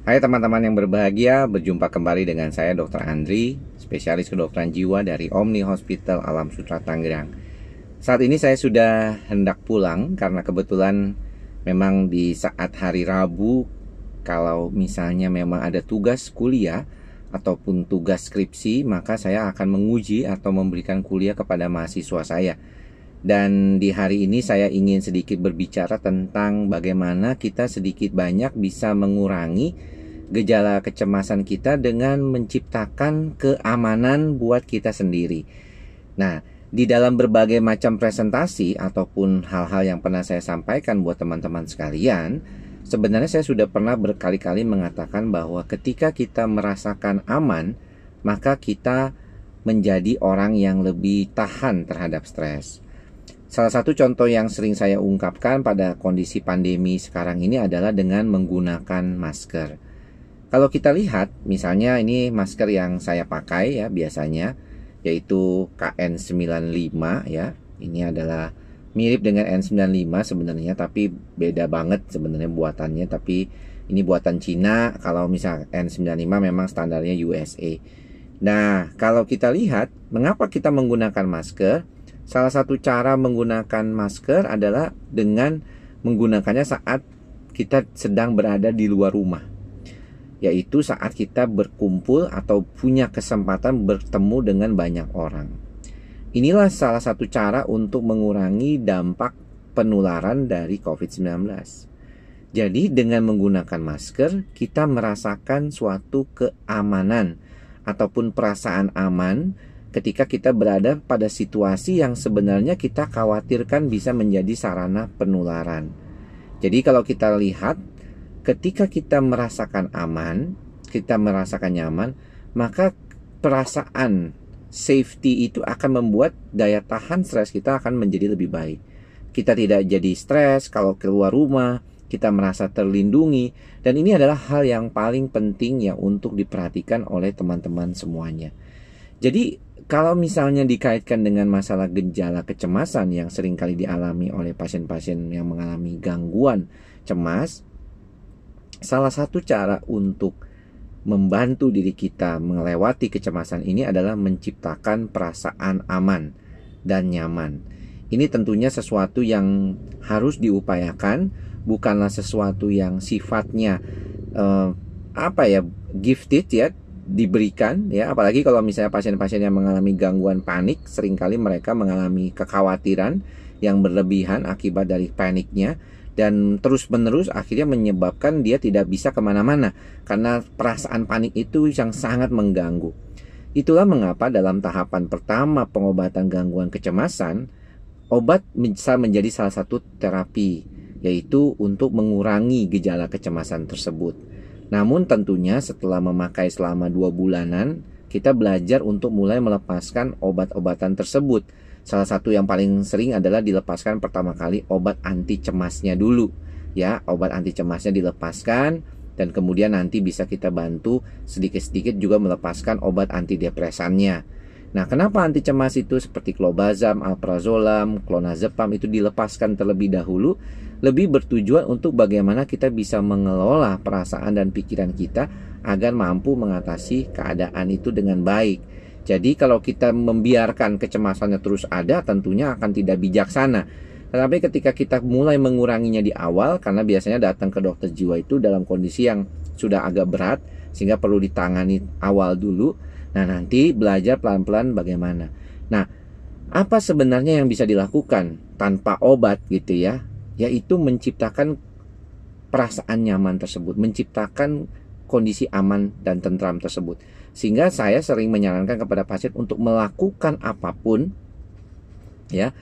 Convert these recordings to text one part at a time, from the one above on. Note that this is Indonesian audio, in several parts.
Hai teman-teman yang berbahagia, berjumpa kembali dengan saya Dr. Andri, spesialis kedokteran jiwa dari Omni Hospital Alam Sutera Tangerang. Saat ini saya sudah hendak pulang karena kebetulan memang di saat hari Rabu, kalau misalnya memang ada tugas kuliah ataupun tugas skripsi, maka saya akan menguji atau memberikan kuliah kepada mahasiswa saya. Dan di hari ini saya ingin sedikit berbicara tentang bagaimana kita sedikit banyak bisa mengurangi gejala kecemasan kita dengan menciptakan keamanan buat kita sendiri. Nah, di dalam berbagai macam presentasi ataupun hal-hal yang pernah saya sampaikan buat teman-teman sekalian, sebenarnya saya sudah pernah berkali-kali mengatakan bahwa ketika kita merasakan aman, maka kita menjadi orang yang lebih tahan terhadap stres. Salah satu contoh yang sering saya ungkapkan pada kondisi pandemi sekarang ini adalah dengan menggunakan masker. Kalau kita lihat, misalnya ini masker yang saya pakai ya biasanya, yaitu KN95 ya. Ini adalah mirip dengan N95 sebenarnya, tapi beda banget sebenarnya buatannya. Tapi ini buatan Cina, kalau misal N95 memang standarnya USA. Nah, kalau kita lihat, mengapa kita menggunakan masker? Salah satu cara menggunakan masker adalah dengan menggunakannya saat kita sedang berada di luar rumah, yaitu saat kita berkumpul atau punya kesempatan bertemu dengan banyak orang. Inilah salah satu cara untuk mengurangi dampak penularan dari COVID-19. Jadi dengan menggunakan masker, kita merasakan suatu keamanan ataupun perasaan aman ketika kita berada pada situasi yang sebenarnya kita khawatirkan bisa menjadi sarana penularan. Jadi kalau kita lihat, ketika kita merasakan aman, kita merasakan nyaman, maka perasaan safety itu akan membuat daya tahan stres kita akan menjadi lebih baik. Kita tidak jadi stres kalau keluar rumah, kita merasa terlindungi, dan ini adalah hal yang paling penting ya untuk diperhatikan oleh teman-teman semuanya. Jadi kalau misalnya dikaitkan dengan masalah gejala kecemasan yang seringkali dialami oleh pasien-pasien yang mengalami gangguan cemas, salah satu cara untuk membantu diri kita melewati kecemasan ini adalah menciptakan perasaan aman dan nyaman. Ini tentunya sesuatu yang harus diupayakan, bukanlah sesuatu yang sifatnya gifted ya, diberikan ya, apalagi kalau misalnya pasien-pasien yang mengalami gangguan panik, seringkali mereka mengalami kekhawatiran yang berlebihan akibat dari paniknya, dan terus-menerus akhirnya menyebabkan dia tidak bisa kemana-mana karena perasaan panik itu yang sangat mengganggu. Itulah mengapa dalam tahapan pertama pengobatan gangguan kecemasan, obat bisa menjadi salah satu terapi, yaitu untuk mengurangi gejala kecemasan tersebut. Namun tentunya setelah memakai selama 2 bulanan, kita belajar untuk mulai melepaskan obat-obatan tersebut. Salah satu yang paling sering adalah dilepaskan pertama kali obat anti cemasnya dulu. Ya, obat anti cemasnya dilepaskan, dan kemudian nanti bisa kita bantu sedikit-sedikit juga melepaskan obat antidepresannya. Nah, kenapa anti cemas itu seperti clobazam, alprazolam, clonazepam itu dilepaskan terlebih dahulu? Lebih bertujuan untuk bagaimana kita bisa mengelola perasaan dan pikiran kita agar mampu mengatasi keadaan itu dengan baik. Jadi kalau kita membiarkan kecemasannya terus ada, tentunya akan tidak bijaksana. Tetapi ketika kita mulai menguranginya di awal, karena biasanya datang ke dokter jiwa itu dalam kondisi yang sudah agak berat, sehingga perlu ditangani awal dulu. Nah, nanti belajar pelan-pelan bagaimana. Nah, apa sebenarnya yang bisa dilakukan tanpa obat gitu ya? Yaitu menciptakan perasaan nyaman tersebut, menciptakan kondisi aman dan tentram tersebut. Sehingga saya sering menyarankan kepada pasien untuk melakukan apapun ya,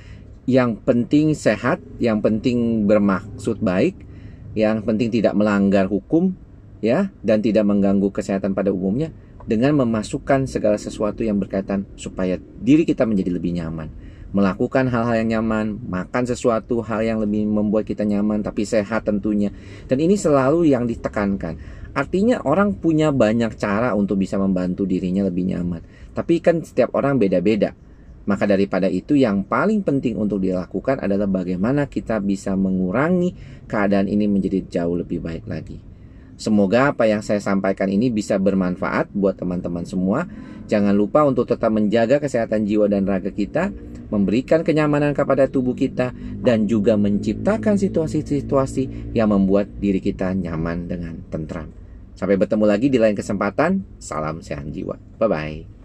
yang penting sehat, yang penting bermaksud baik, yang penting tidak melanggar hukum ya, dan tidak mengganggu kesehatan pada umumnya, dengan memasukkan segala sesuatu yang berkaitan supaya diri kita menjadi lebih nyaman. Melakukan hal-hal yang nyaman, makan sesuatu hal yang lebih membuat kita nyaman tapi sehat tentunya. Dan ini selalu yang ditekankan. Artinya orang punya banyak cara untuk bisa membantu dirinya lebih nyaman, tapi kan setiap orang beda-beda. Maka daripada itu yang paling penting untuk dilakukan adalah bagaimana kita bisa mengurangi keadaan ini menjadi jauh lebih baik lagi. Semoga apa yang saya sampaikan ini bisa bermanfaat buat teman-teman semua. Jangan lupa untuk tetap menjaga kesehatan jiwa dan raga kita, memberikan kenyamanan kepada tubuh kita, dan juga menciptakan situasi-situasi yang membuat diri kita nyaman dengan tentram. Sampai bertemu lagi di lain kesempatan. Salam sehat jiwa. Bye-bye.